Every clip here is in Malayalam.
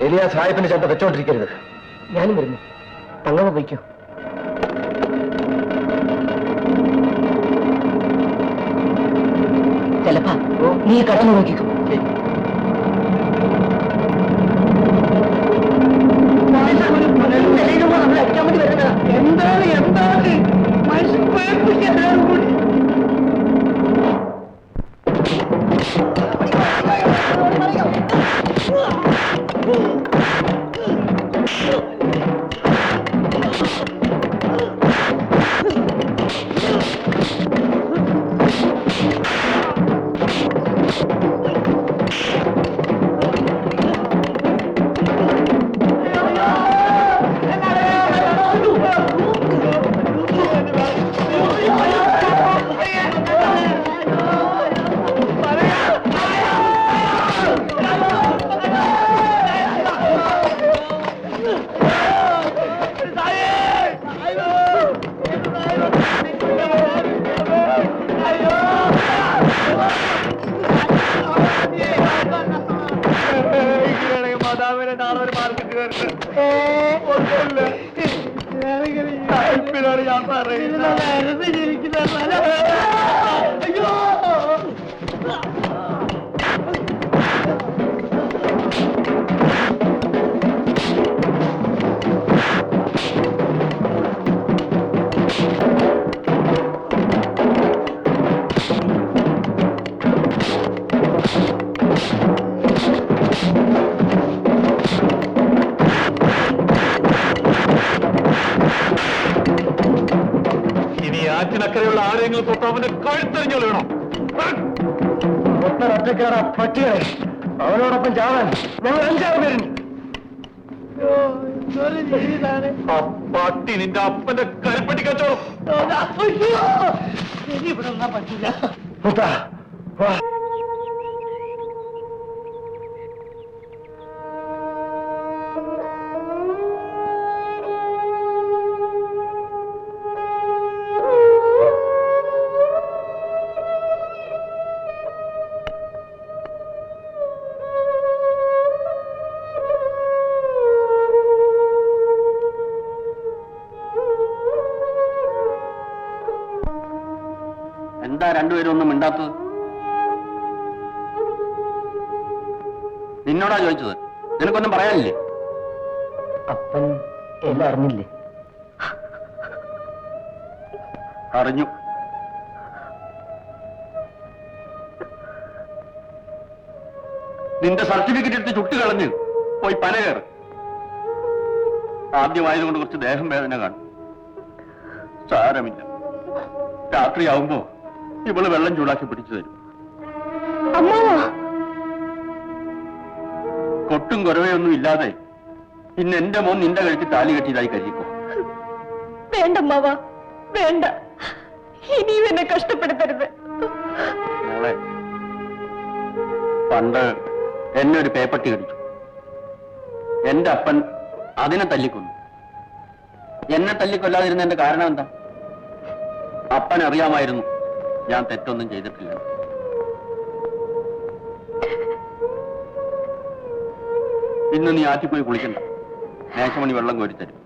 എലിയാ സാഹിബിന്റെ ശബ്ദം വെച്ചോണ്ടിരിക്കരുത്. ഞാനും വരുന്നു. തങ്ങമ്മ വയ്ക്കോ. ചിലപ്പാ നീ കടന്നു നോക്കിക്കോ. എന്താണ് എന്താണ് മനുഷ്യൻ പേടിപ്പിക്കാൻ കൂടി. ഞാൻ പറയുന്നത് ിനക്കരെയുള്ള ആരെങ്കിലും തൊട്ട് അവന്റെ കഴുത്തെറിഞ്ഞു വേണം. ഒറ്റക്കാരാ പട്ടികളെ. അവനോടൊപ്പം ചാവാൻ ഞങ്ങൾ 5-6 പേരുണ്ട്. പട്ടി നിന്റെ അപ്പന്റെ കരിപ്പട്ടി കച്ചവടം. ഇവിടെ ഒന്നാ പറ്റില്ല. എന്താ രണ്ടുപേരും ഒന്നും മിണ്ടാത്തത്? നിന്നോടാ ചോദിച്ചത്. നിനക്കൊന്നും പറയാനില്ലേ? അപ്പൻ എല്ലാം അറിഞ്ഞില്ലേ? അറിഞ്ഞു. നിന്റെ സർട്ടിഫിക്കറ്റ് എടുത്ത് ചുട്ടുകളഞ്ഞ് പോയി പന കയറ്. ആദ്യമായതുകൊണ്ട് കുറച്ച് ദേഹം വേദന കാണും. സാരമില്ല. രാത്രിയാവുമ്പോ ഇവള് വെള്ളം ചൂടാക്കി പിടിച്ചു തരും. കൊട്ടും കുറവയൊന്നും ഇല്ലാതെ ഇന്ന് എന്റെ മോൻ നിന്റെ കഴുത്തിൽ താലി കെട്ടിയതായി കരുതിക്കോ. വേണ്ടമ്മാവ, വേണ്ട. ഇനിയും എന്നെ കഷ്ടപ്പെടുത്തരുത്. മോളെ, പണ്ട് എന്നെ ഒരു പേപ്പട്ടി കടിച്ചു. എന്റെ അപ്പൻ അതിനെ തല്ലിക്കൊന്നു. എന്നെ തല്ലിക്കൊല്ലാതിരുന്നതിന്റെ കാരണം എന്താ? അപ്പൻ അറിയാമായിരുന്നു ഞാൻ തെറ്റൊന്നും ചെയ്തിട്ടില്ല. ഇന്ന് നീ ആറ്റിപ്പോയി കുളിക്കണ്ട. മേശമണി വെള്ളം കോരിത്തരും.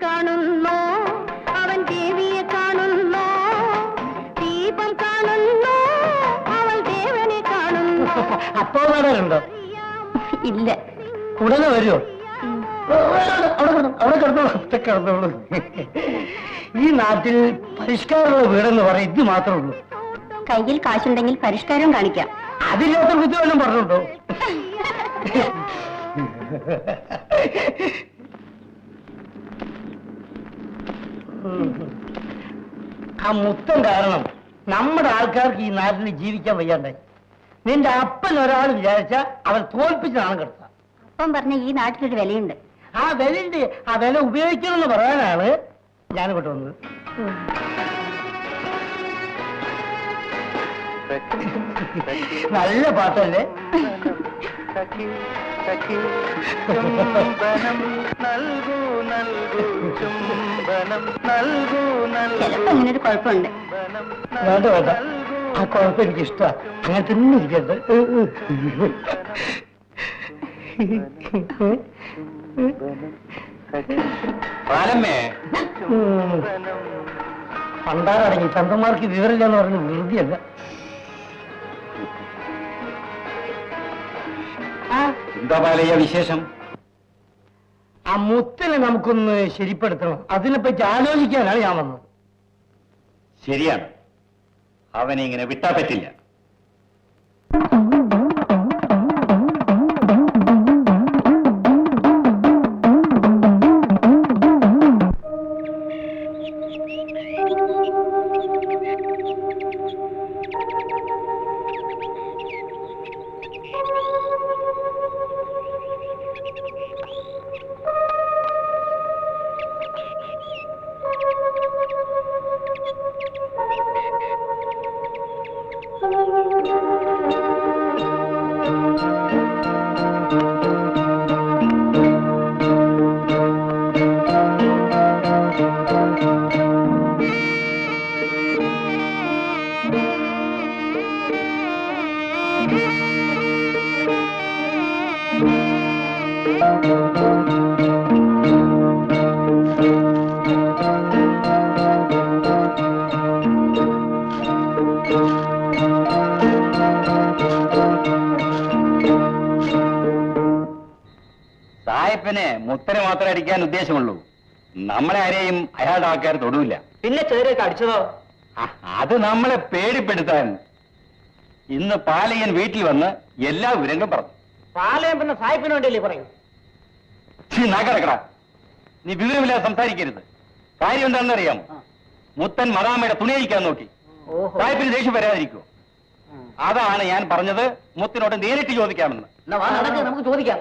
കാണുന്നോ അവൻ ദേവിയെ കാണുന്നോ, ദീപം കാണുന്നോ അവൾ ദേവനെ കാണുന്നു. അപ്പോ നാടകമുണ്ടോ? ഇല്ല. ഉടനെ വരുമോ? അവിടെ കിടന്നോളൂ. ഈ നാട്ടിൽ പരിഷ്കാരമുള്ള വീടെന്ന് പറയാം ഇത് മാത്രമേ ഉള്ളൂ. കയ്യിൽ കാശുണ്ടെങ്കിൽ പരിഷ്കാരം കാണിക്കാം. അതില്ലാത്ത ബുദ്ധി വല്ലതും പറഞ്ഞുണ്ടോ? ആ മുത്തം കാരണം നമ്മുടെ ആൾക്കാർക്ക് ഈ നാട്ടിൽ ജീവിക്കാൻ വയ്യാണ്ടായി. നിന്റെ അപ്പൻ ഒരാൾ വിചാരിച്ച അവൻ തോൽപ്പിച്ചാണ് കിടത്താം. അപ്പം പറഞ്ഞ ഈ നാട്ടിലൊരു വിലയുണ്ട്. ആ വിലയുണ്ട്. ആ വില ഉപയോഗിക്കണമെന്ന് പറയാനാണ് ഞാനിങ്ങോട്ട് വന്നത്. നല്ല പാട്ടല്ലേ? സഖി സഖി ചുംബനം നൽകൂ നൽകൂ ചുംബനം നൽകൂ ചിലപ്പോ ഇങ്ങനൊരു കുഴപ്പമുണ്ട്. വേണ്ട വേണ്ട, ആ കുഴപ്പം എനിക്ക് ഇഷ്ടമാണ്. അങ്ങനെ തന്നെ ഇരിക്കട്ടെ. പാലമ്മേ, പണ്ടാറടങ്ങി ചന്തന്മാർക്ക് വിവരമില്ലെന്ന് പറഞ്ഞ് വെറുതെയല്ല. എന്താ പാലയ്യ വിശേഷം? ആ മുത്തനെ നമുക്കൊന്ന് ശരിപ്പെടുത്തണം. അതിനെപ്പറ്റി ആലോചിക്കാനാണ് ഞാൻ വന്നത്. ശരിയാണ്, അവനെ ഇങ്ങനെ വിട്ടാ പറ്റില്ല. സായിപ്പിന് മുത്തനെ മാത്രമേ അടിക്കാൻ ഉദ്ദേശമുള്ളൂ. നമ്മളെ ആരെയും അയാളുടെ ആൾക്കാർ തൊടൂല്ല. പിന്നെ ചേരൊക്കെ അടിച്ചതോ? അത് നമ്മളെ പേടിപ്പെടുത്താൻ. ഇന്ന് പാലയ്യൻ വീട്ടിൽ വന്ന് എല്ലാ വിവരങ്ങളും പറഞ്ഞു. പാലയം പിന്നെ സായിപ്പിന് വേണ്ടിയല്ലേ പറയൂ? നാക്കടക്കട, നീ വിവരമില്ലാതെ സംസാരിക്കരുത്. കാര്യം എന്താണെന്ന് അറിയാം. മുത്തൻ മറാമയുടെ തുണി അഴിക്കാൻ നോക്കി. സായിപ്പിന് ദേഷ്യം വരാതിരിക്കുമോ? അതാണ് ഞാൻ പറഞ്ഞത്, മുത്തിനോട് നേരിട്ട് ചോദിക്കാമെന്ന്. നമുക്ക് ചോദിക്കാം.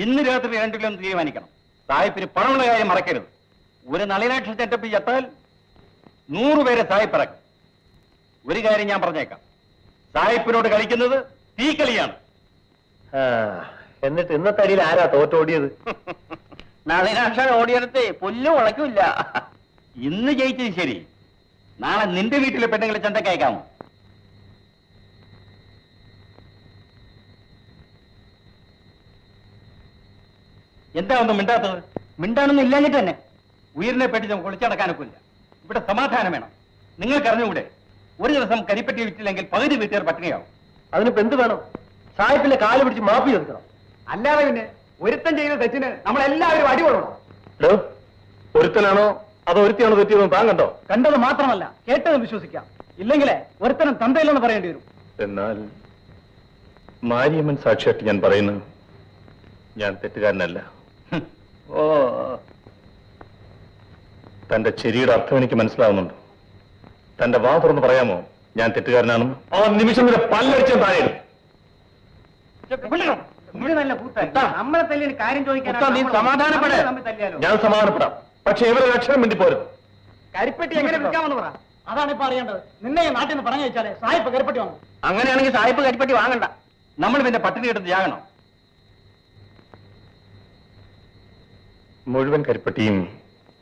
ഇന്ന് രാത്രി രണ്ടിലൊന്ന് തീരുമാനിക്കണം. സായിപ്പിന് പണമുള്ള കാര്യം മറക്കരുത്. ഒരു നളിനാക്ഷ ചെറ്റപ്പി ചത്താൽ 100 പേരെ സായിപ്പിറക്കും. ഒരു കാര്യം ഞാൻ പറഞ്ഞേക്കാം, സായിപ്പിനോട് കളിക്കുന്നത് തീക്കളിയാണ്. എന്നിട്ട് ഇന്നത്തെ അടിയിൽ ആരാ തോറ്റോടിയത്? നളിനാക്ഷൻ ഓടിയെടുത്ത് പുല്ലും ഉളക്കില്ല. ഇന്ന് ജയിച്ചത് ശരി, നാളെ നിന്റെ വീട്ടിലെ പെണ്ണുങ്ങളെ ചന്തക്കയക്കാമോ? എന്താ ഒന്നും മിണ്ടാത്തത്? മിണ്ടാനൊന്നും ഇല്ലാഞ്ഞിട്ട് തന്നെ. ഉയരിനെ പറ്റി നമുക്ക് ഒളിച്ചടക്കാനൊക്കില്ല. ഇവിടെ സമാധാനം വേണം. നിങ്ങൾക്കറിഞ്ഞുകൂടെ, ഒരു ദിവസം കരിപ്പറ്റി വിറ്റില്ലെങ്കിൽ പകുതി വീട്ടുകാർ പട്ടിണിയാവും. അതിനിപ്പോ എന്ത് വേണം? സായിപ്പിന്റെ കാല് പിടിച്ച് മാപ്പി ചോദിക്കണം. അല്ലാതെ പിന്നെ ഒരുത്തൻ ചെയ്യുന്ന തെറ്റിന് നമ്മളെല്ലാവരും അടികൊള്ളണം. ഒരുത്തനാണോ അതോ ഒരുത്തിയാണോ തെറ്റിയതെന്ന് താൻ കണ്ടോ? കണ്ടത് മാത്രമല്ല, കേട്ടത് വിശ്വസിക്കാം. ഇല്ലെങ്കിലേ ഒരുത്തനും തന്തയില്ലെന്ന് പറയേണ്ടി വരും. എന്നാൽ മാരിയമ്മൻ സാക്ഷിയായിട്ട് ഞാൻ പറയുന്നു, ഞാൻ തെറ്റുകാരനല്ല. ഓ, തന്റെ ചെരിയുടെ അർത്ഥം എനിക്ക് മനസ്സിലാവുന്നുണ്ട്. തന്റെ വാ തുറന്ന് പറയാമോ ഞാൻ തെറ്റുകാരനാണെന്ന്? ആ നിമിഷം വരെ പല്ലടിച്ചാൽ താഴെ. നല്ല കൂട്ടായി നമ്മളെ തല്ലിന് കാര്യം ചോദിക്കാൻ നീ സമാധാനപ്പെട്. ഞാൻ സമാധാനപ്പെടാം, പക്ഷെ ഇവരെ അക്ഷരം വേണ്ടി പോരും. കരിപ്പെട്ടി എങ്ങനെ വിൽക്കാമെന്ന് പറ. അതാണ് ഇപ്പൊ അറിയേണ്ടത്. നിന്നെ ഈ നാട്ടിൽ നിന്ന് പറഞ്ഞു വെച്ചാലേ സായിപ്പ് കരിപ്പെട്ടി വാങ്ങും. അങ്ങനെയാണെങ്കിൽ സായിപ്പ് കരിപ്പറ്റി വാങ്ങണ്ട. നമ്മൾ പിന്നെ പട്ടിണി കിട്ടുന്ന ജാകണം. മുഴുവൻ കരിപ്പട്ടിയും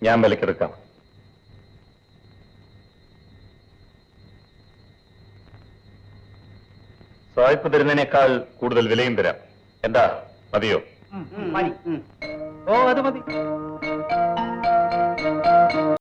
ഞാൻ വിലക്കെടുക്കാം. സായിപ്പ് തരുന്നതിനേക്കാൾ കൂടുതൽ വിലയും തരാം. എന്താ, മതിയോ? മതി. ഓ, അത് മതി.